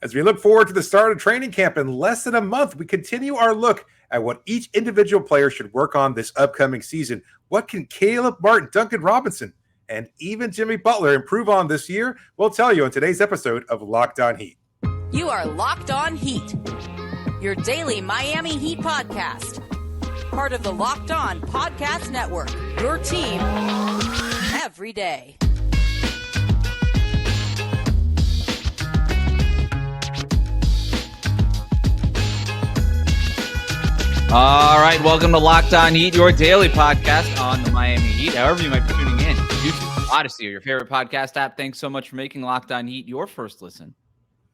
As we look forward to the start of training camp in less than a month, we continue our look at what each individual player should work on this upcoming season. What can Caleb Martin, Duncan Robinson, and even Jimmy Butler improve on this year? We'll tell you in today's episode of Locked On Heat. You are Locked On Heat, your daily Miami Heat podcast. Part of the Locked On Podcast Network, your team every day. All right, welcome to Locked On Heat, your daily podcast on the Miami Heat. However you might be tuning in, YouTube, Odyssey, or your favorite podcast app. Thanks so much for making Locked On Heat your first listen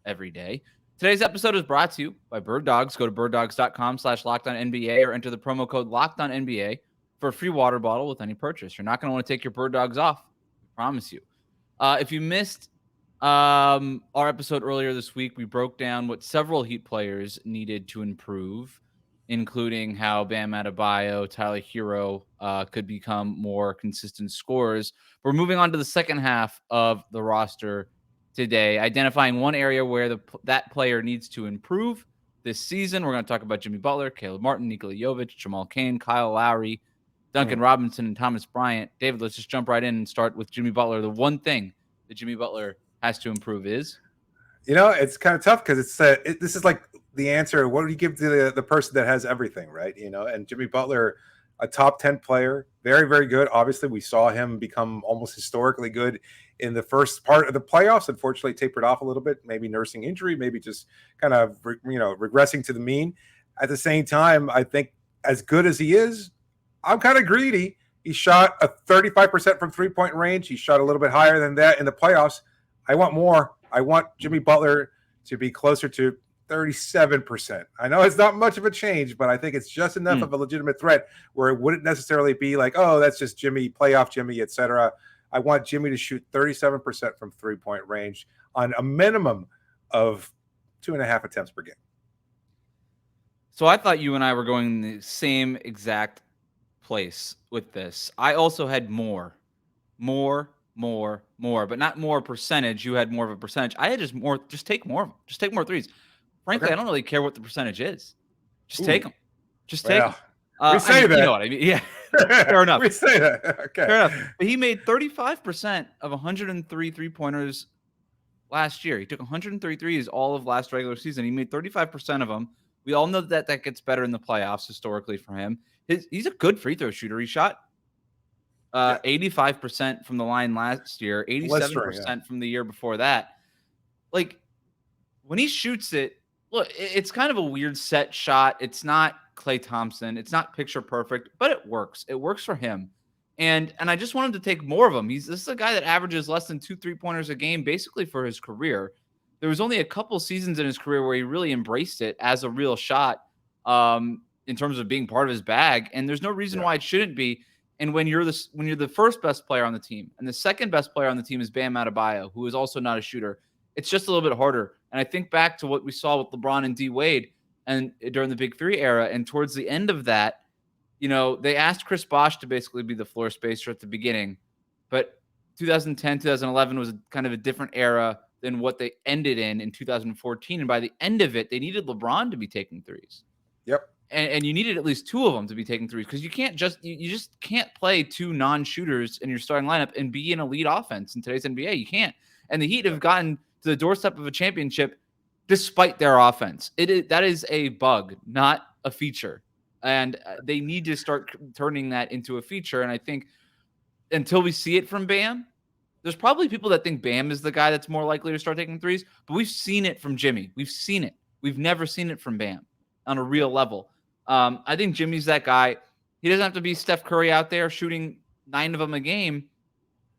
every day. Today's episode is brought to you by Bird Dogs. Go to birddogs.com/LockedOnNBA or enter the promo code LockedOnNBA for a free water bottle with any purchase. You're not going to want to take your Bird Dogs off. I promise you. If you missed our episode earlier this week, we broke down what several Heat players needed to improve, including how Bam and Tyler Herro could become more consistent scorers. We're moving on to the second half of the roster today, identifying one area where that player needs to improve this season. We're going to talk about Jimmy Butler, Caleb Martin, Nikola Jovic, Jamal Cain, Kyle Lowry, Duncan Robinson, and Thomas Bryant. David, let's just jump right in and start with Jimmy Butler. The one thing that Jimmy Butler has to improve is? It's kind of tough because this is like the answer. What do you give to the person that has everything, right? And Jimmy Butler, a top 10 player, very, very good. Obviously, we saw him become almost historically good in the first part of the playoffs. Unfortunately, tapered off a little bit, maybe nursing injury, maybe just kind of, regressing to the mean. At the same time, I think as good as he is, I'm kind of greedy. He shot a 35% from three-point range. He shot a little bit higher than that in the playoffs. I want more. I want Jimmy Butler to be closer to 37%. I know it's not much of a change, but I think it's just enough of a legitimate threat where it wouldn't necessarily be like, oh, that's just Jimmy, playoff Jimmy, etc. I want Jimmy to shoot 37% from three-point range on a minimum of 2.5 attempts per game. So I thought you and I were going the same exact place with this. I also had more, but not more percentage. You had more of a percentage. I had just take more threes. Frankly, okay. I don't really care what the percentage is. Just take them. Just take them. We say that. You know what I mean? Yeah. Fair enough. We say that. Okay. Fair enough. But he made 35% of 103 three-pointers last year. He took 103 threes all of last regular season. He made 35% of them. We all know that gets better in the playoffs historically for him. He's a good free throw shooter. He shot 85% from the line last year, 87% from the year before that. Like, when he shoots it, look, it's kind of a weird set shot. It's not Klay Thompson. It's not picture perfect, but it works. It works for him. And I just want him to take more of them. This is a guy that averages less than 2 3-pointers a game basically for his career. There was only a couple seasons in his career where he really embraced it as a real shot in terms of being part of his bag. And there's no reason why it shouldn't be. And when you're the first best player on the team and the second best player on the team is Bam Adebayo, who is also not a shooter, it's just a little bit harder. And I think back to what we saw with LeBron and D Wade and during the Big Three era. And towards the end of that, they asked Chris Bosh to basically be the floor spacer at the beginning. But 2010, 2011 was kind of a different era than what they ended in 2014. And by the end of it, they needed LeBron to be taking threes. Yep. And you needed at least 2 of them to be taking threes because you just can't play 2 non-shooters in your starting lineup and be an elite offense in today's NBA. You can't. And the Heat have gotten to the doorstep of a championship despite their offense. That is a bug, not a feature. And they need to start turning that into a feature. And I think until we see it from Bam, there's probably people that think Bam is the guy that's more likely to start taking threes, but we've seen it from Jimmy. We've seen it. We've never seen it from Bam on a real level. I think Jimmy's that guy. He doesn't have to be Steph Curry out there shooting 9 of them a game,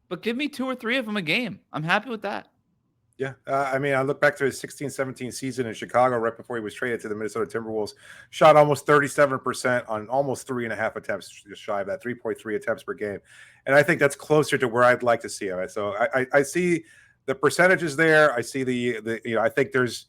but give me 2 or 3 of them a game. I'm happy with that. Yeah. I look back to his 16-17 season in Chicago right before he was traded to the Minnesota Timberwolves, shot almost 37% on almost 3.5 attempts, just shy of that, 3.3 attempts per game. And I think that's closer to where I'd like to see him. So I see the percentages there. I see I think there's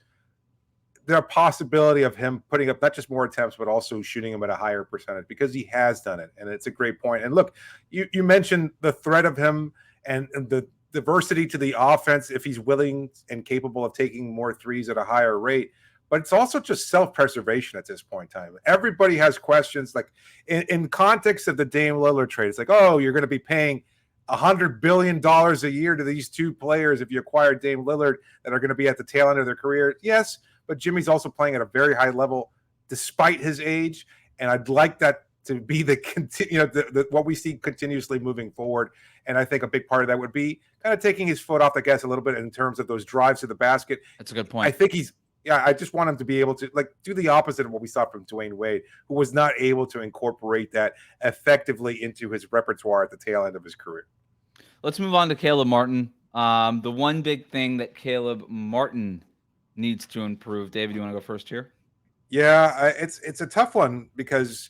the possibility of him putting up not just more attempts, but also shooting them at a higher percentage because he has done it. And it's a great point. And look, you mentioned the threat of him and the diversity to the offense if he's willing and capable of taking more threes at a higher rate. But it's also just self-preservation at this point in time. Everybody has questions, like in context of the Dame Lillard trade. It's like, oh, you're going to be paying $100 billion a year to these two players if you acquire Dame Lillard that are going to be at the tail end of their career. Yes, but Jimmy's also playing at a very high level despite his age, and I'd like that to be what we see continuously moving forward. And I think a big part of that would be kind of taking his foot off the gas a little bit in terms of those drives to the basket. That's a good point. I think I just want him to be able to do the opposite of what we saw from Dwayne Wade, who was not able to incorporate that effectively into his repertoire at the tail end of his career. Let's move on to Caleb Martin. The one big thing that Caleb Martin needs to improve. David, you want to go first here? Yeah, it's a tough one because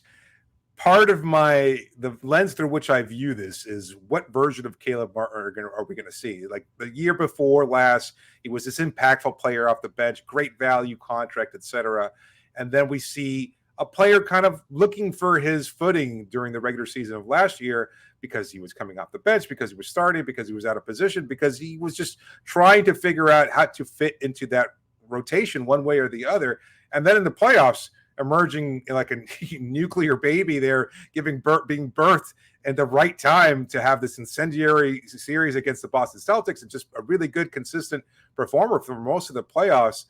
part of the lens through which I view this is what version of Caleb Martin are we going to see? Like the year before last, he was this impactful player off the bench, great value contract, etc. And then we see a player kind of looking for his footing during the regular season of last year because he was coming off the bench, because he was starting, because he was out of position, because he was just trying to figure out how to fit into that rotation one way or the other. And then in the playoffs, emerging like a nuclear baby there, being birthed at the right time to have this incendiary series against the Boston Celtics, and just a really good, consistent performer for most of the playoffs.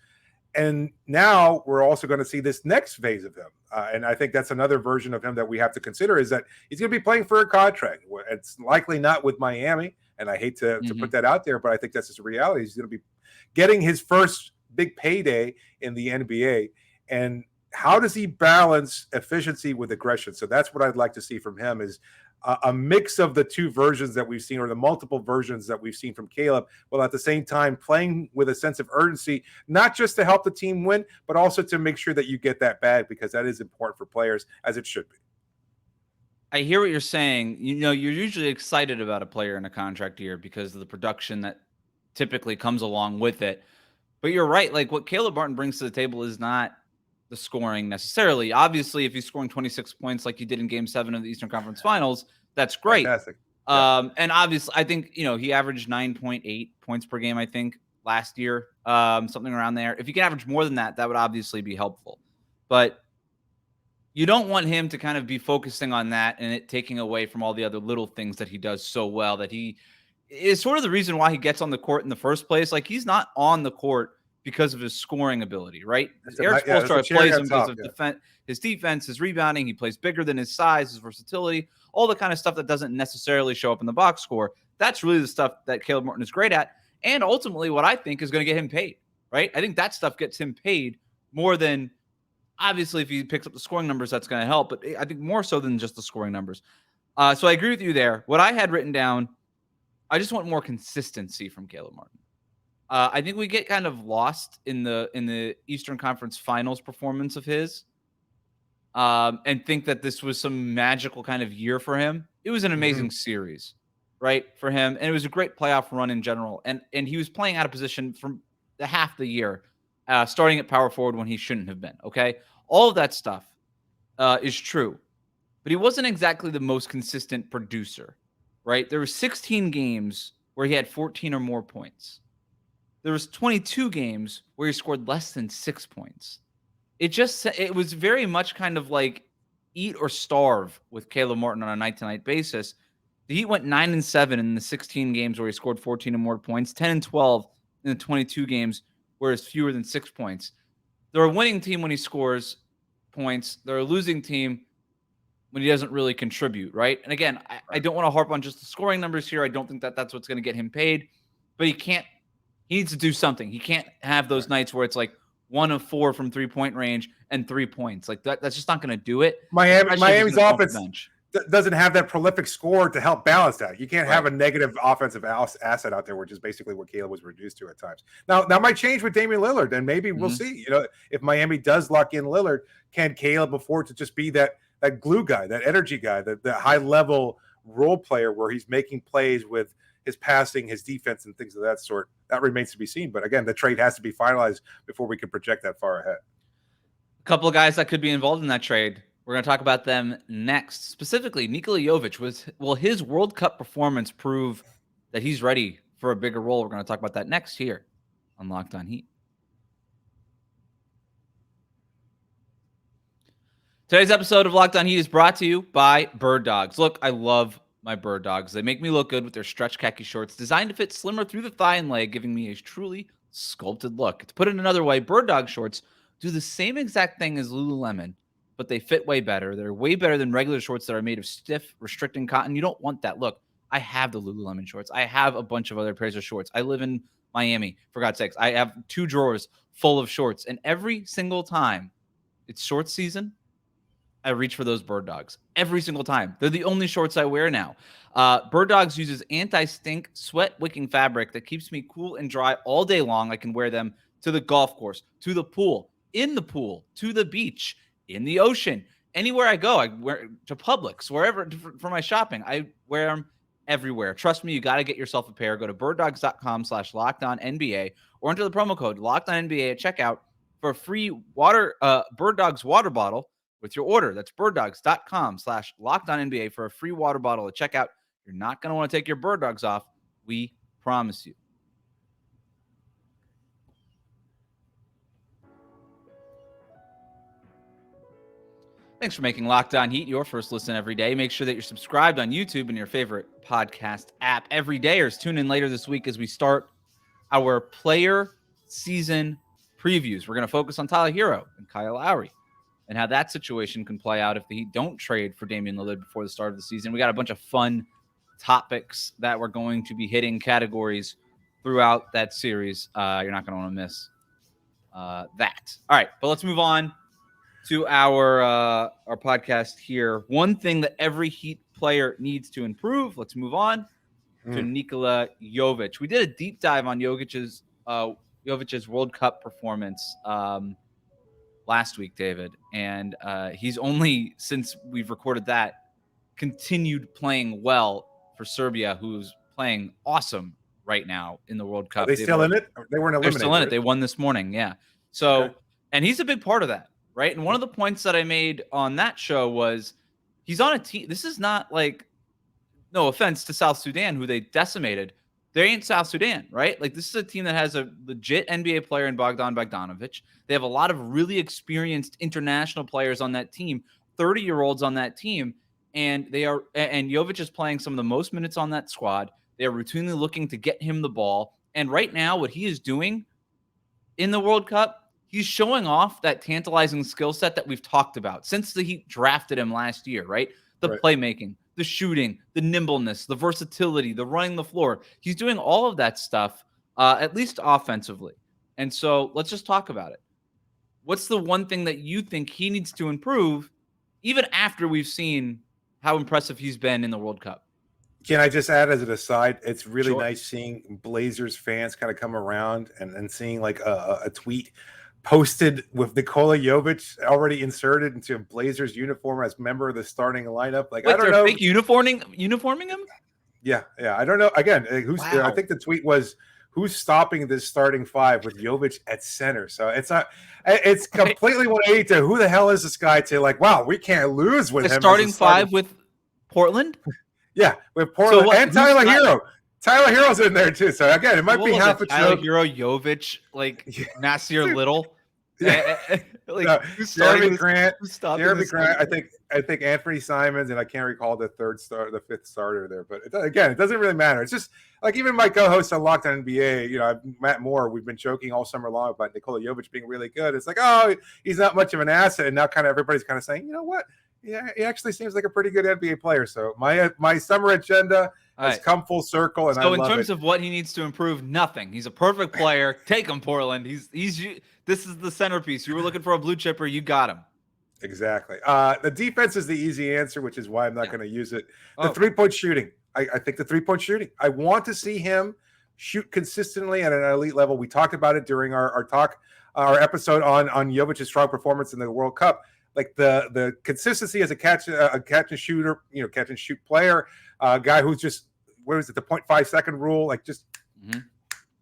And now we're also going to see this next phase of him. And I think that's another version of him that we have to consider, is that he's going to be playing for a contract. It's likely not with Miami, and I hate to put that out there, but I think that's just a reality. He's going to be getting his first big payday in the NBA. And how does he balance efficiency with aggression? So that's what I'd like to see from him, is a mix of the two versions that we've seen, or the multiple versions that we've seen from Caleb, while at the same time playing with a sense of urgency, not just to help the team win, but also to make sure that you get that bag, because that is important for players, as it should be. I hear what you're saying. You're usually excited about a player in a contract year because of the production that typically comes along with it. But you're right. Like, what Caleb Martin brings to the table is not the scoring necessarily. Obviously, if he's scoring 26 points like he did in Game 7 of the Eastern Conference Finals, that's great. Fantastic. And obviously, I think he averaged 9.8 points per game, I think, last year, something around there. If you can average more than that, that would obviously be helpful. But you don't want him to kind of be focusing on that and it taking away from all the other little things that he does so well, that he is sort of the reason why he gets on the court in the first place. Like, he's not on the court because of his scoring ability, right? Eric Spoelstra plays him because of his defense, his rebounding. He plays bigger than his size, his versatility, all the kind of stuff that doesn't necessarily show up in the box score. That's really the stuff that Caleb Martin is great at, and ultimately what I think is going to get him paid, right? I think that stuff gets him paid more than, obviously, if he picks up the scoring numbers, that's going to help, but I think more so than just the scoring numbers. So I agree with you there. What I had written down, I just want more consistency from Caleb Martin. I think we get kind of lost in the Eastern Conference Finals performance of his, and think that this was some magical kind of year for him. It was an amazing series, right, for him, and it was a great playoff run in general. And he was playing out of position from half the year, starting at power forward when he shouldn't have been. Okay, all of that stuff is true, but he wasn't exactly the most consistent producer, right? There were 16 games where he had 14 or more points. There was 22 games where he scored less than 6 points. It was very much kind of like eat or starve with Caleb Martin on a night-to-night basis. The Heat went 9-7 in the 16 games where he scored 14 or more points, 10-12 in the 22 games where it's fewer than 6 points. They're a winning team when he scores points. They're a losing team when he doesn't really contribute, right? And again, I don't want to harp on just the scoring numbers here. I don't think that that's what's going to get him paid, but he needs to do something. He can't have those nights where it's like 1 of 4 from 3-point range and 3 points. Like that's just not going to do it. Miami's offense doesn't have that prolific score to help balance that. You can't have a negative offensive asset out there, which is basically what Caleb was reduced to at times. Now might change with Damian Lillard, and maybe we'll see. If Miami does lock in Lillard, can Caleb afford to just be that glue guy, that energy guy, that high level role player where he's making plays with his passing, his defense, and things of that sort? That remains to be seen. But again, the trade has to be finalized before we can project that far ahead. A couple of guys that could be involved in that trade. We're going to talk about them next. Specifically, Nikola Jovic. Will his World Cup performance prove that he's ready for a bigger role. We're going to talk about that next here on Locked On Heat. Today's episode of Locked On Heat is brought to you by Bird Dogs. Look, I love my Bird Dogs. They make me look good with their stretch khaki shorts designed to fit slimmer through the thigh and leg, giving me a truly sculpted look. To put it another way, Bird Dog shorts do the same exact thing as Lululemon, but they fit way better. They're way better than regular shorts that are made of stiff, restricting cotton. You don't want that look. I have the Lululemon shorts. I have a bunch of other pairs of shorts. I live in Miami, for God's sakes. I have 2 drawers full of shorts, and every single time it's short season, I reach for those Bird Dogs every single time. They're the only shorts I wear now. Bird Dogs uses anti-stink, sweat-wicking fabric that keeps me cool and dry all day long. I can wear them to the golf course, to the pool, in the pool, to the beach, in the ocean. Anywhere I go, I wear to Publix, wherever for my shopping. I wear them everywhere. Trust me, you got to get yourself a pair. Go to birddogs.com/LockedOnNBA or enter the promo code LockedOnNBA at checkout for a free Bird Dogs water bottle with your order. That's birddogs.com/LockedOnNBA for a free water bottle at checkout. You're not going to want to take your Bird Dogs off. We promise you. Thanks for making Locked On Heat your first listen every day. Make sure that you're subscribed on YouTube and your favorite podcast app every day, or tune in later this week as we start our player season previews. We're going to focus on Tyler Herro and Kyle Lowry and how that situation can play out if the Heat don't trade for Damian Lillard before the start of the season. We got a bunch of fun topics that we're going to be hitting, categories throughout that series. You're not going to want to miss that. All right, but let's move on to our podcast here. One thing that every Heat player needs to improve. Let's move on to Nikola Jovic. We did a deep dive on Jovic's World Cup performance last week, David, and he's only, since we've recorded that, continued playing well for Serbia, who's playing awesome right now in the World Cup. Are they still in it? They weren't eliminated. They're still in it. They won this morning, yeah. So, okay. And he's a big part of that. Right. And one of the points that I made on that show was he's on a team. This is not like, no offense to South Sudan, who they decimated. They ain't South Sudan, right? Like, this is a team that has a legit NBA player in Bogdan Bogdanovic. They have a lot of really experienced international players on that team, 30-year-olds on that team. And Jovic is playing some of the most minutes on that squad. They are routinely looking to get him the ball. And right now, what he is doing in the World Cup, he's showing off that tantalizing skill set that we've talked about since the Heat drafted him last year, right? The playmaking, the shooting, the nimbleness, the versatility, the running the floor. He's doing all of that stuff, at least offensively. And so let's just talk about it. What's the one thing that you think he needs to improve, even after we've seen how impressive he's been in the World Cup? Can I just add as an aside, it's really nice seeing Blazers fans kind of come around and seeing like a tweet posted with Nikola Jovic already inserted into a Blazers uniform as member of the starting lineup. Like, wait, I don't know, fake uniforming him. Yeah. I don't know. Again, I think the tweet was, who's stopping this starting five with Jovic at center? So it's not. It's completely 180 to who the hell is this guy to like. Wow, we can't lose with him. Starting five with Portland. Yeah, with Portland and Tyler Herro. Tyler Herro's in there too. So again, it might be half a Tyler Herro, Jovic, like Nasir Little. Jeremy Grant. I think Anthony Simons, and I can't recall the fifth starter there. But it doesn't really matter. It's just like even my co-host on Locked On NBA, Matt Moore, we've been joking all summer long about Nikola Jovic being really good. It's like, oh, he's not much of an asset, and now kind of everybody's kind of saying, you know what? Yeah, he actually seems like a pretty good NBA player. So my summer agenda has come full circle, and so in terms of what he needs to improve, nothing. He's a perfect player. Take him, Portland. This is the centerpiece. You were looking for a blue chipper, you got him. Exactly. The defense is the easy answer, which is why I'm not going to use it. The 3-point shooting. I think the 3-point shooting. I want to see him shoot consistently at an elite level. We talked about it during our episode on Jovic's strong performance in the World Cup. Like the consistency as a catch and shooter, catch and shoot player, a guy who's just, what is it, the 0.5 second rule? Like just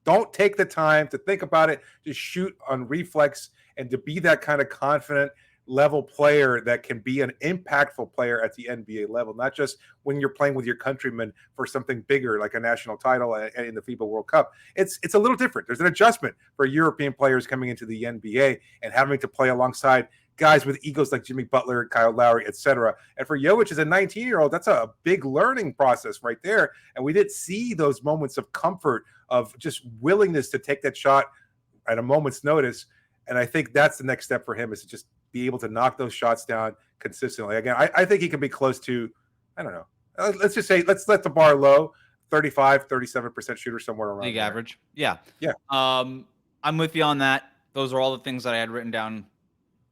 don't take the time to think about it. Just shoot on reflex, and to be that kind of confident level player that can be an impactful player at the NBA level, not just when you're playing with your countrymen for something bigger like a national title in the FIBA World Cup. It's a little different. There's an adjustment for European players coming into the NBA and having to play alongside guys with egos like Jimmy Butler, Kyle Lowry, etc. And for Jovic as a 19-year-old, that's a big learning process right there. And we did see those moments of comfort, of just willingness to take that shot at a moment's notice. And I think that's the next step for him, is to just be able to knock those shots down consistently. Again, I think he can be close to, I don't know, let's just say, let's let the bar low, 35, 37% shooter, somewhere around league there. average. Yeah. Yeah. I'm with you on that. Those are all the things that I had written down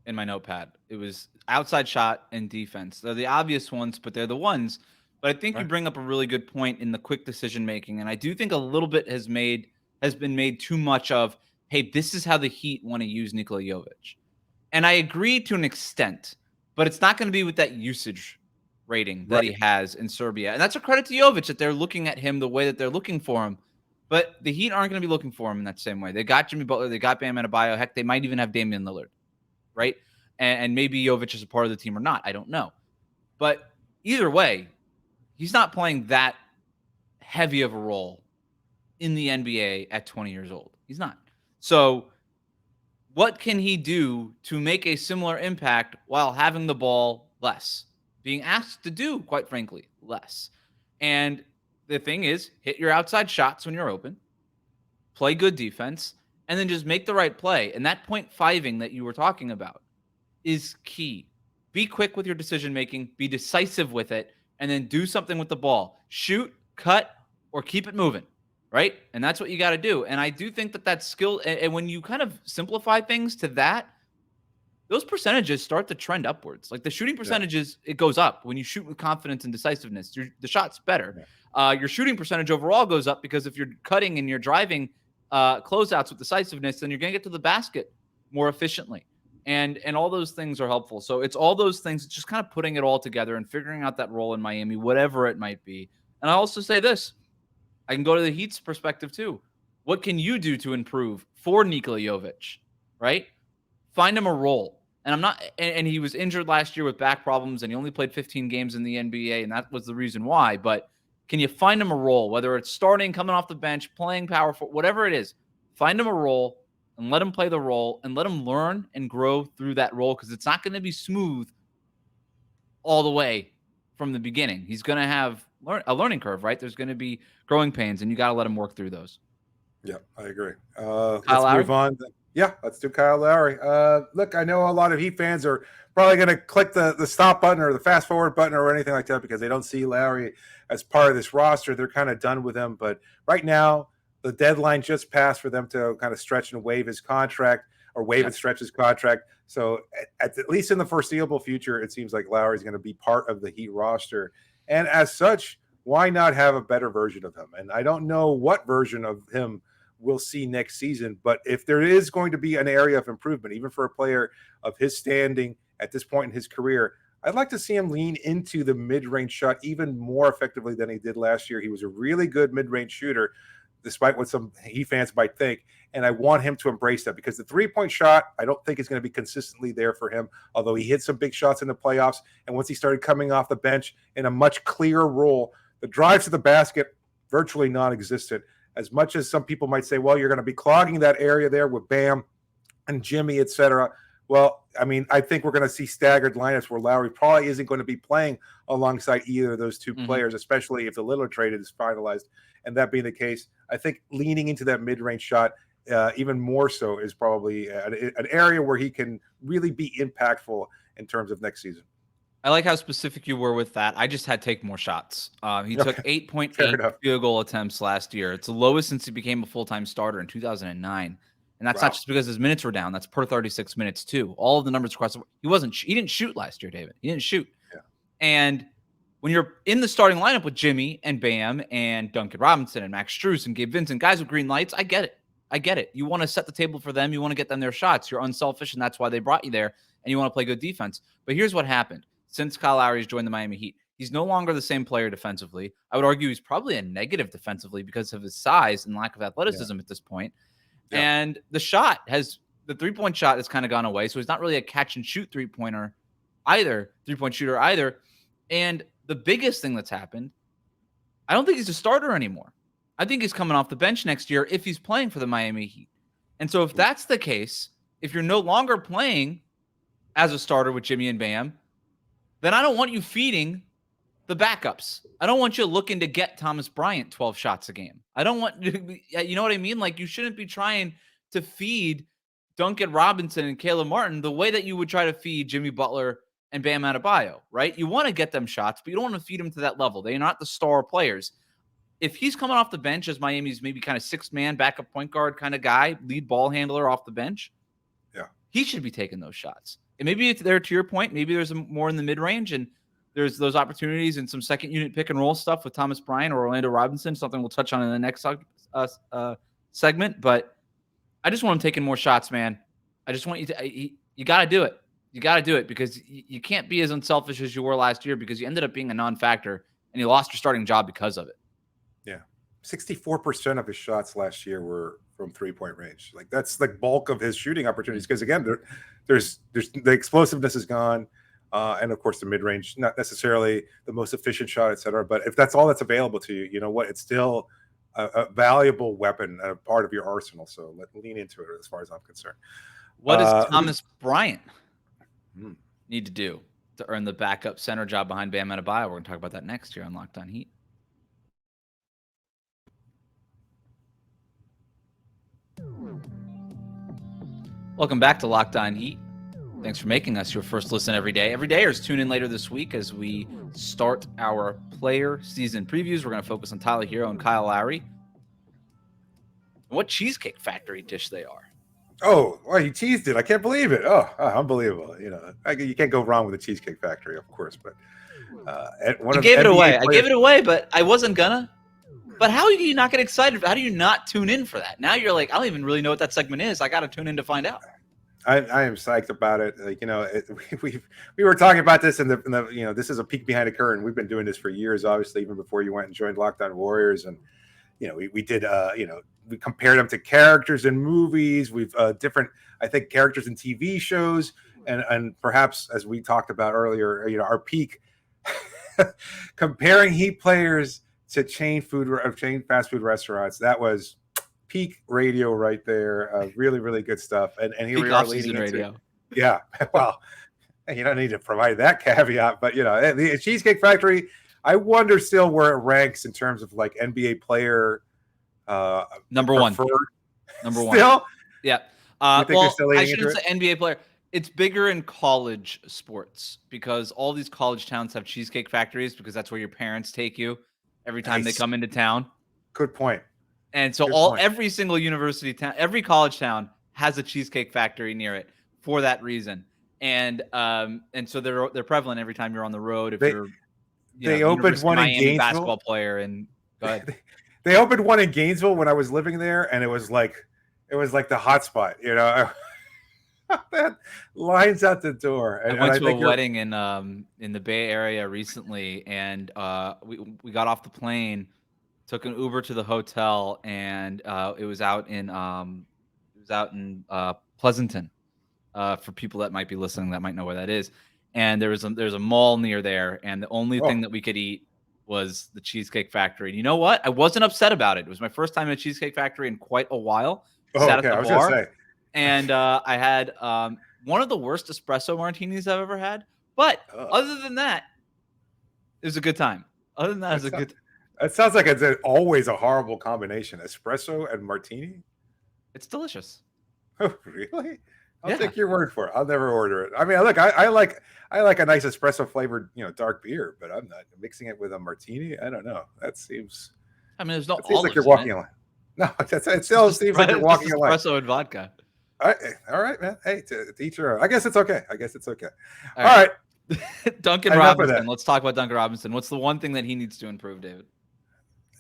in my notepad. It was outside shot and defense. They're the obvious ones, but they're the ones. But I think you bring up a really good point in the quick decision making. And I do think a little bit has been made too much of, hey, this is how the Heat want to use Nikola Jovic. And I agree to an extent, but it's not going to be with that usage rating that he has in Serbia. And that's a credit to Jovic that they're looking at him the way that they're looking for him. But the Heat aren't going to be looking for him in that same way. They got Jimmy Butler. They got Bam and Adebayo. Heck, they might even have Damian Lillard, right? And maybe Jovic is a part of the team or not. I don't know. But either way, he's not playing that heavy of a role in the NBA at 20 years old. He's not. So what can he do to make a similar impact while having the ball less? Being asked to do, quite frankly, less. And the thing is, hit your outside shots when you're open, play good defense, and then just make the right play. And that 0.5ing that you were talking about is key. Be quick with your decision-making, be decisive with it, and then do something with the ball. Shoot, cut, or keep it moving, right? And that's what you got to do. And I do think that skill, and when you kind of simplify things to that, those percentages start to trend upwards. Like the shooting percentages, it goes up. When you shoot with confidence and decisiveness, the shot's better. Your shooting percentage overall goes up because if you're cutting and you're driving closeouts with decisiveness, then you're going to get to the basket more efficiently. And all those things are helpful. So it's all those things. It's just kind of putting it all together and figuring out that role in Miami, whatever it might be. And I also say this. I can go to the Heat's perspective too. What can you do to improve for Nikola Jovic, right? Find him a role. And he was injured last year with back problems, and he only played 15 games in the NBA, and that was the reason why. But can you find him a role, whether it's starting, coming off the bench, playing power forward, whatever it is, find him a role and let him play the role and let him learn and grow through that role, because it's not going to be smooth all the way from the beginning. He's going to have a learning curve, right? There's going to be growing pains, and you got to let him work through those. Yeah, I agree. Let's move on. Yeah, let's do Kyle Lowry. Look, I know a lot of Heat fans are probably going to click the stop button or the fast forward button or anything like that because they don't see Lowry as part of this roster. They're kind of done with him. But right now, the deadline just passed for them to kind of stretch and waive his contract or waive and stretch his contract. So at least in the foreseeable future, it seems like Lowry is going to be part of the Heat roster. And as such, why not have a better version of him? And I don't know what version of him we'll see next season, but if there is going to be an area of improvement, even for a player of his standing at this point in his career, I'd like to see him lean into the mid-range shot even more effectively than he did last year. He was a really good mid-range shooter, despite what some Heat fans might think, and I want him to embrace that because the three-point shot, I don't think is going to be consistently there for him, although he hit some big shots in the playoffs, and once he started coming off the bench in a much clearer role, the drives to the basket, virtually non-existent. As much as some people might say, well, you're going to be clogging that area there with Bam and Jimmy, et cetera. Well, I mean, I think we're going to see staggered lineups where Lowry probably isn't going to be playing alongside either of those two players, especially if the Lillard trade is finalized. And that being the case, I think leaning into that mid-range shot even more so is probably an area where he can really be impactful in terms of next season. I like how specific you were with that. I just had to take more shots. He took 8.8 field goal attempts last year. It's the lowest since he became a full-time starter in 2009. And that's not just because his minutes were down. That's per 36 minutes too. All of the numbers across he didn't shoot last year, David. He didn't shoot. Yeah. And when you're in the starting lineup with Jimmy and Bam and Duncan Robinson and Max Strus and Gabe Vincent, guys with green lights, I get it. You want to set the table for them. You want to get them their shots. You're unselfish, and that's why they brought you there. And you want to play good defense. But here's what happened. Since Kyle Lowry's joined the Miami Heat, he's no longer the same player defensively. I would argue he's probably a negative defensively because of his size and lack of athleticism at this point. Yeah. And the shot has the 3-point shot has kind of gone away. So he's not really a catch and shoot 3-point shooter either. And the biggest thing that's happened, I don't think he's a starter anymore. I think he's coming off the bench next year if he's playing for the Miami Heat. And so if that's the case, if you're no longer playing as a starter with Jimmy and Bam, then I don't want you feeding the backups. I don't want you looking to get Thomas Bryant 12 shots a game. I don't want you know what I mean? Like, you shouldn't be trying to feed Duncan Robinson and Caleb Martin the way that you would try to feed Jimmy Butler and Bam Adebayo, right? You want to get them shots, but you don't want to feed them to that level. They're not the star players. If he's coming off the bench as Miami's maybe kind of 6-man backup point guard kind of guy, lead ball handler off the bench, he should be taking those shots. And maybe it's there, to your point, maybe there's more in the mid-range, and there's those opportunities and some second unit pick and roll stuff with Thomas Bryant or Orlando Robinson, something we'll touch on in the next segment. But I just want him taking more shots, man. I just want you to, you got to do it. You got to do it because you can't be as unselfish as you were last year, because you ended up being a non-factor and you lost your starting job because of it. Yeah. 64% of his shots last year were from 3-point range. Like, that's the bulk of his shooting opportunities. Because again, there's the explosiveness is gone. And of course the mid-range, not necessarily the most efficient shot, et cetera. But if that's all that's available to you, you know what? It's still a valuable weapon and a part of your arsenal. So lean into it as far as I'm concerned. What does Thomas Bryant need to do to earn the backup center job behind Bam Adebayo? We're going to talk about that next year on Locked On Heat. Welcome back to Locked On Heat. Thanks for making us your first listen every day. Every day, or tune in later this week as we start our player season previews. We're going to focus on Tyler Herro and Kyle Lowry. What Cheesecake Factory dish they are. Oh, well, you teased it. I can't believe it. Oh, unbelievable. You know, you can't go wrong with the Cheesecake Factory, of course. But I gave it away. I gave it away, but I wasn't gonna. But how do you not get excited? How do you not tune in for that? Now you're like, I don't even really know what that segment is. I got to tune in to find out. I am psyched about it. Like, you know, we were talking about this in the you know, this is a peek behind the curtain. We've been doing this for years, obviously, even before you went and joined Locked On Warriors. And, you know, we did, you know, we compared them to characters in movies. We've different, I think, characters in TV shows. And perhaps, as we talked about earlier, you know, our peak comparing Heat players to chain fast food restaurants. That was peak radio right there. Really, really good stuff. And here peak we are leading into radio. Yeah. Well, you don't need to provide that caveat, but, you know, the Cheesecake Factory, I wonder still where it ranks in terms of like NBA player number one. Still? Yeah. Well, I shouldn't say NBA player. It's bigger in college sports because all these college towns have Cheesecake Factories because that's where your parents take you every time they come into town. Good point. And so every single university town, every college town has a Cheesecake Factory near it for that reason. And so they're prevalent every time you're on the road. If they opened one in Gainesville. Basketball player, and go ahead. They opened one in Gainesville when I was living there, and it was like the hot spot, you know. That lines out the door. And I went to a wedding in the Bay Area recently, and we got off the plane, took an Uber to the hotel, and it was out in Pleasanton. For people that might be listening that might know where that is. And there's a mall near there, and the only thing that we could eat was the Cheesecake Factory. And you know what? I wasn't upset about it. It was my first time at Cheesecake Factory in quite a while. Sat at the bar, and I had one of the worst espresso martinis I've ever had. But other than that, it was a good time. Other than that, it was a good time. It sounds like it's always a horrible combination. Espresso and martini? It's delicious. Oh, really? I'll take your word for it. I'll never order it. I mean, look, I like a nice espresso flavored, you know, dark beer, but I'm not mixing it with a martini. I don't know. That seems. I mean, there's no. It seems like you're walking a line. No, it still seems like you're walking a line. Espresso and vodka. All right, man. Hey, to each your own. I guess it's okay. All right. Duncan Robinson. Let's talk about Duncan Robinson. What's the one thing that he needs to improve, David?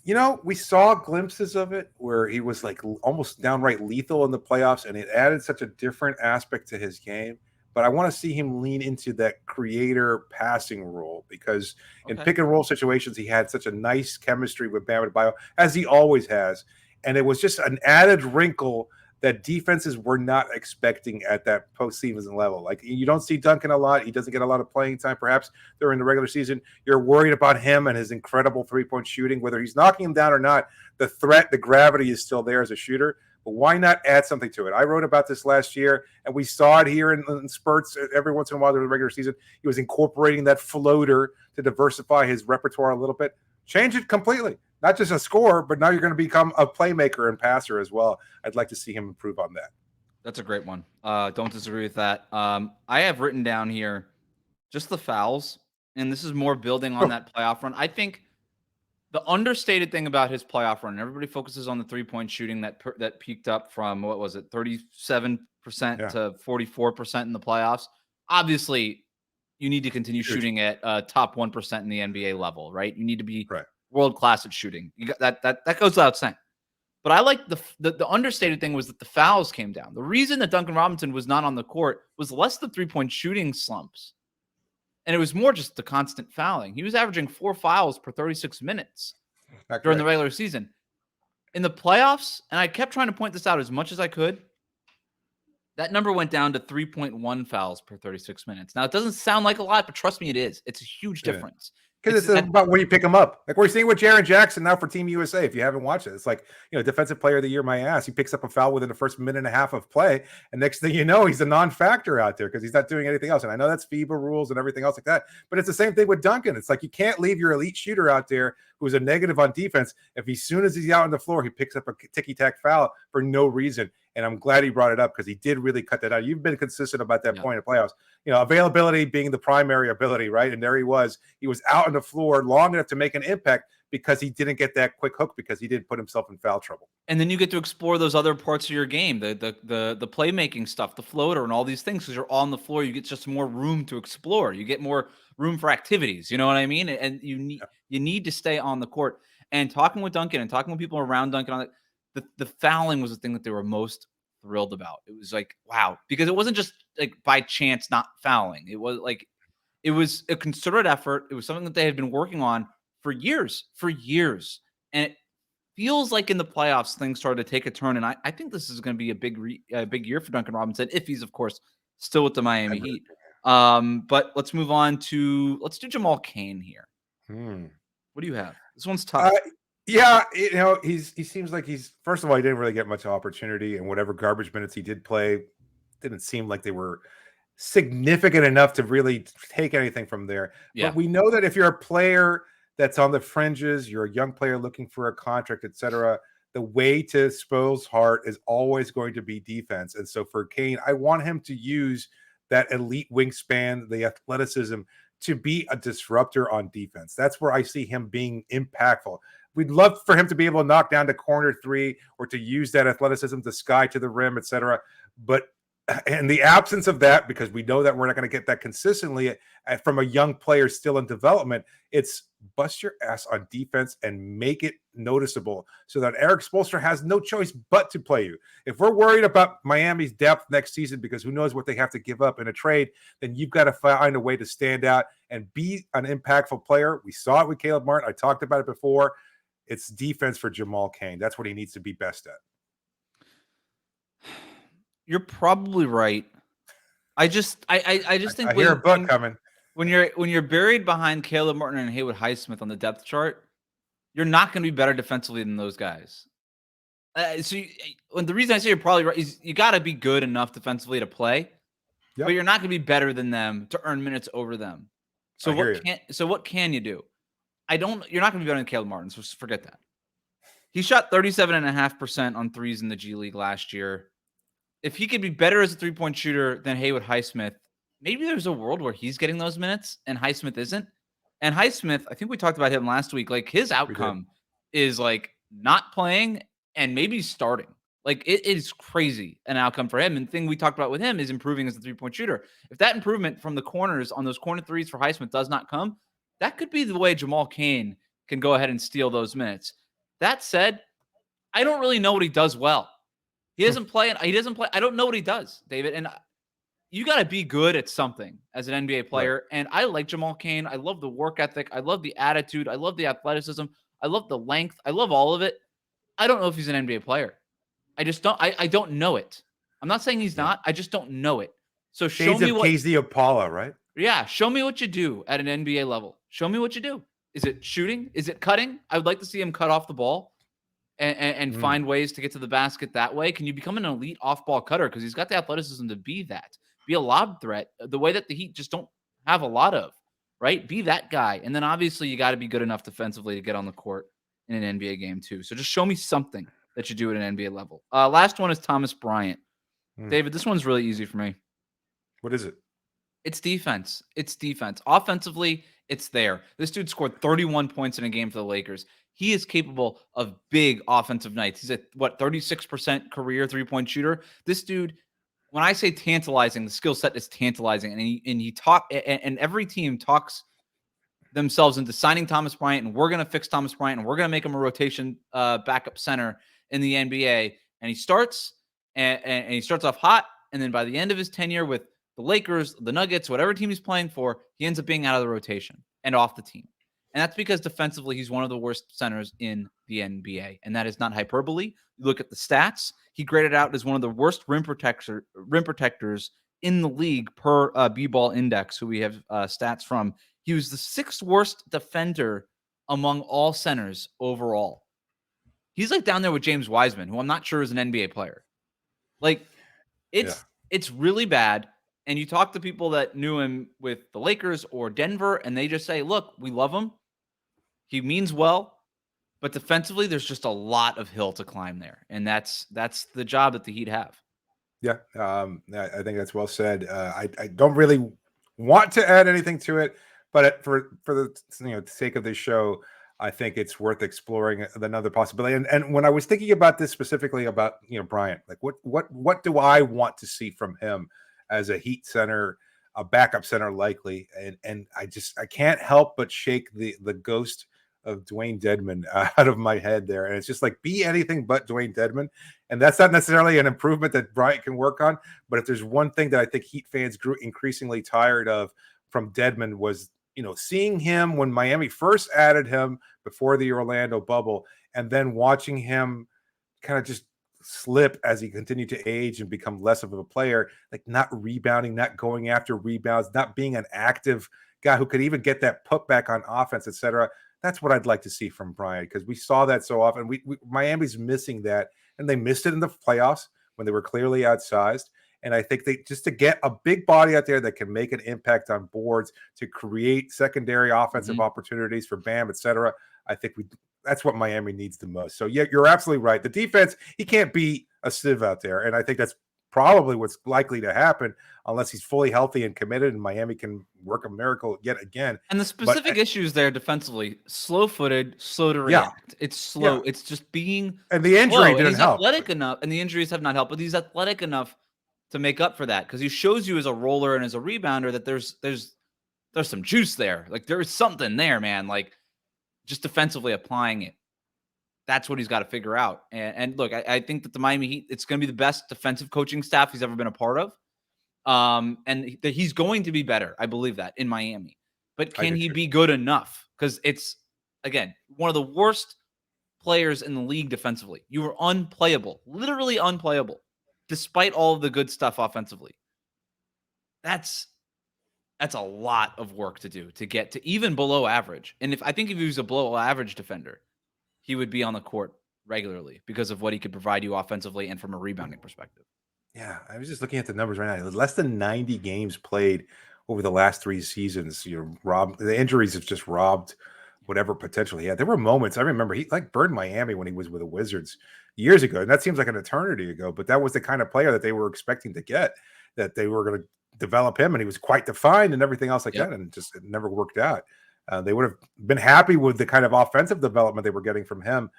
You know, we saw glimpses of it where he was like almost downright lethal in the playoffs, and it added such a different aspect to his game. But I want to see him lean into that creator passing role because in pick and roll situations, he had such a nice chemistry with Bam Adebayo, as he always has. And it was just an added wrinkle that defenses were not expecting at that postseason level. Like, you don't see Duncan a lot. He doesn't get a lot of playing time, perhaps during the regular season. You're worried about him and his incredible three-point shooting, whether he's knocking him down or not. The threat, the gravity is still there as a shooter. But why not add something to it? I wrote about this last year, and we saw it here in spurts every once in a while during the regular season. He was incorporating that floater to diversify his repertoire a little bit. Change it completely. Not just a scorer, but now you're going to become a playmaker and passer as well. I'd like to see him improve on that. That's a great one. Don't disagree with that. I have written down here just the fouls, and this is more building on that playoff run. I think the understated thing about his playoff run, everybody focuses on the three-point shooting that peaked up from, 37% to 44% in the playoffs. Obviously, you need to continue shooting at top 1% in the NBA level, right? You need to be world-class at shooting. You got that goes without saying. But I like the understated thing was that the fouls came down. The reason that Duncan Robinson was not on the court was less the three-point shooting slumps. And it was more just the constant fouling. He was averaging 4 fouls per 36 minutes during the regular season. In the playoffs, and I kept trying to point this out as much as I could, that number went down to 3.1 fouls per 36 minutes. Now, it doesn't sound like a lot, but trust me, it is. It's a huge difference. Because it's about when you pick them up. Like we're seeing with Jaren Jackson now for Team USA. If you haven't watched it, it's like, Defensive Player of the Year, my ass. He picks up a foul within the first minute and a half of play. And next thing you know, he's a non-factor out there because he's not doing anything else. And I know that's FIBA rules and everything else like that. But it's the same thing with Duncan. It's like you can't leave your elite shooter out there who's a negative on defense if as soon as he's out on the floor, he picks up a ticky-tack foul for no reason. And I'm glad he brought it up because he did really cut that out. You've been consistent about that point of playoffs. Availability being the primary ability, right? And there he was. He was out on the floor long enough to make an impact because he didn't get that quick hook because he didn't put himself in foul trouble. And then you get to explore those other parts of your game, the playmaking stuff, the floater, and all these things because you're on the floor. You get just more room to explore. You get more room for activities. You know what I mean? And you need to stay on the court. And talking with Duncan and talking with people around Duncan on it. The fouling was the thing that they were most thrilled about. It was like, wow, because it wasn't just like by chance not fouling. It was like, it was a concerted effort. It was something that they had been working on for years. And it feels like in the playoffs, things started to take a turn. And I think this is going to be a big year for Duncan Robinson, if he's, of course, still with the Miami Heat. But let's move on to, let's do Jamal Cain here. What do you have? This one's tough. Yeah, he seems like first of all, he didn't really get much opportunity, and whatever garbage minutes he did play didn't seem like they were significant enough to really take anything from there. Yeah. But we know that if you're a player that's on the fringes, you're a young player looking for a contract, etc., the way to Spo's heart is always going to be defense. And so for Cain, I want him to use that elite wingspan, the athleticism, to be a disruptor on defense. That's where I see him being impactful. We'd love for him to be able to knock down the corner three or to use that athleticism to sky to the rim, etc. But in the absence of that, because we know that we're not going to get that consistently from a young player still in development, it's bust your ass on defense and make it noticeable so that Eric Spoelstra has no choice but to play you. If we're worried about Miami's depth next season because who knows what they have to give up in a trade, then you've got to find a way to stand out and be an impactful player. We saw it with Caleb Martin. I talked about it before. It's defense for Jamal Cain. That's what he needs to be best at. You're probably right. I just think I hear a book coming. When you're buried behind Caleb Martin and Haywood Highsmith on the depth chart, you're not going to be better defensively than those guys. The reason I say you're probably right is you got to be good enough defensively to play, but you're not going to be better than them to earn minutes over them. So what can you do? You're not going to be better than Caleb Martin, so forget that. He shot 37.5% on threes in the G League last year. If he could be better as a three-point shooter than Haywood Highsmith, maybe there's a world where he's getting those minutes and Highsmith isn't. And Highsmith, I think we talked about him last week. Like his outcome is like not playing and maybe starting. Like it is crazy an outcome for him. And the thing we talked about with him is improving as a three-point shooter. If that improvement from the corners on those corner threes for Highsmith does not come, that could be the way Jamal Cain can go ahead and steal those minutes. That said, I don't really know what he does well. He doesn't play. I don't know what he does, David. And you got to be good at something as an NBA player. Right. And I like Jamal Cain. I love the work ethic. I love the attitude. I love the athleticism. I love the length. I love all of it. I don't know if he's an NBA player. I just don't. I don't know it. I'm not saying he's not. I just don't know it. So show Shades me of what. KZ Apollo, right? Yeah, show me what you do at an NBA level. Show me what you do. Is it shooting? Is it cutting? I would like to see him cut off the ball and find ways to get to the basket that way. Can you become an elite off-ball cutter? Because he's got the athleticism to be that. Be a lob threat, the way that the Heat just don't have a lot of, right? Be that guy. And then obviously you got to be good enough defensively to get on the court in an NBA game too. So just show me something that you do at an NBA level. Last one is Thomas Bryant. David, this one's really easy for me. What is it? It's defense. It's defense. Offensively, it's there. This dude scored 31 points in a game for the Lakers. He is capable of big offensive nights. He's a 36% career three-point shooter. This dude, when I say tantalizing, the skill set is tantalizing. And every team talks themselves into signing Thomas Bryant, and we're going to fix Thomas Bryant, and we're going to make him a rotation backup center in the NBA. And he starts and he starts off hot, and then by the end of his tenure with the Lakers, the Nuggets, whatever team he's playing for, he ends up being out of the rotation and off the team. And that's because defensively, he's one of the worst centers in the NBA. And that is not hyperbole. You look at the stats. He graded out as one of the worst rim protectors in the league per B-Ball Index, who we have stats from. He was the 6th worst defender among all centers overall. He's like down there with James Wiseman, who I'm not sure is an NBA player. Like, it's really bad. And you talk to people that knew him with the Lakers or Denver, and they just say, look, we love him. He means well. But defensively, there's just a lot of hill to climb there. And that's the job that the Heat have. Yeah, I think that's well said. I don't really want to add anything to it, but for the sake of this show, I think it's worth exploring another possibility. And when I was thinking about this specifically about Bryant, like what do I want to see from him as a Heat center, a backup center likely, and I can't help but shake the ghost of Dwayne Dedmon out of my head there, and it's just like, be anything but Dwayne Dedmon. And that's not necessarily an improvement that Bryant can work on, but if there's one thing that I think Heat fans grew increasingly tired of from Dedmon was seeing him when Miami first added him before the Orlando bubble, and then watching him kind of just slip as he continued to age and become less of a player, like not rebounding, not going after rebounds, not being an active guy who could even get that putback on offense, etc. That's what I'd like to see from Bryant, because we saw that so often. Miami's missing that, and they missed it in the playoffs when they were clearly outsized. And I think they just to get a big body out there that can make an impact on boards, to create secondary offensive opportunities for Bam, etc. I think that's what Miami needs the most. So yeah, you're absolutely right. The defense, he can't be a sieve out there, and I think that's probably what's likely to happen unless he's fully healthy and committed, and Miami can work a miracle yet again. And the specific issues there defensively: slow-footed, slow to react. Yeah. It's slow. Yeah. It's just being and the injury didn't help. Athletic enough, and the injuries have not helped, but he's athletic enough to make up for that, because he shows you as a roller and as a rebounder that there's some juice there. Like, there is something there, man. Like, just defensively applying it. That's what he's got to figure out. And look, I think that the Miami Heat, it's going to be the best defensive coaching staff he's ever been a part of. And that he's going to be better. I believe that in Miami. But can he be good enough? Because it's, again, one of the worst players in the league defensively. You were unplayable, literally unplayable, despite all of the good stuff offensively. That's a lot of work to do to get to even below average. And if he was a below average defender, he would be on the court regularly because of what he could provide you offensively and from a rebounding perspective. Yeah, I was just looking at the numbers right now. Less than 90 games played over the last 3 seasons. The injuries have just robbed whatever potential he had. There were moments, I remember, he like burned Miami when he was with the Wizards years ago, and that seems like an eternity ago, but that was the kind of player that they were expecting to get, that they were going to develop him, and he was quite defined and everything else like that, and it never worked out. They would have been happy with the kind of offensive development they were getting from him,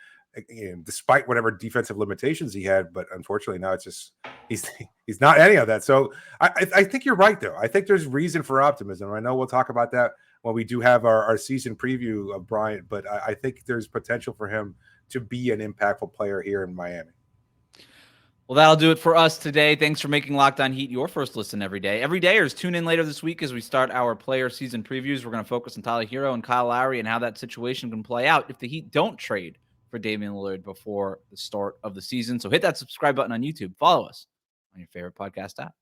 despite whatever defensive limitations he had. But unfortunately, now it's just he's not any of that. So I think you're right, though. I think there's reason for optimism. I know we'll talk about that when we do have our season preview of Bryant, but I think there's potential for him to be an impactful player here in Miami. Well, that'll do it for us today. Thanks for making Locked On Heat your first listen every day. Every dayers, tune in later this week as we start our player season previews. We're going to focus on Tyler Herro and Kyle Lowry and how that situation can play out if the Heat don't trade for Damian Lillard before the start of the season. So hit that subscribe button on YouTube. Follow us on your favorite podcast app.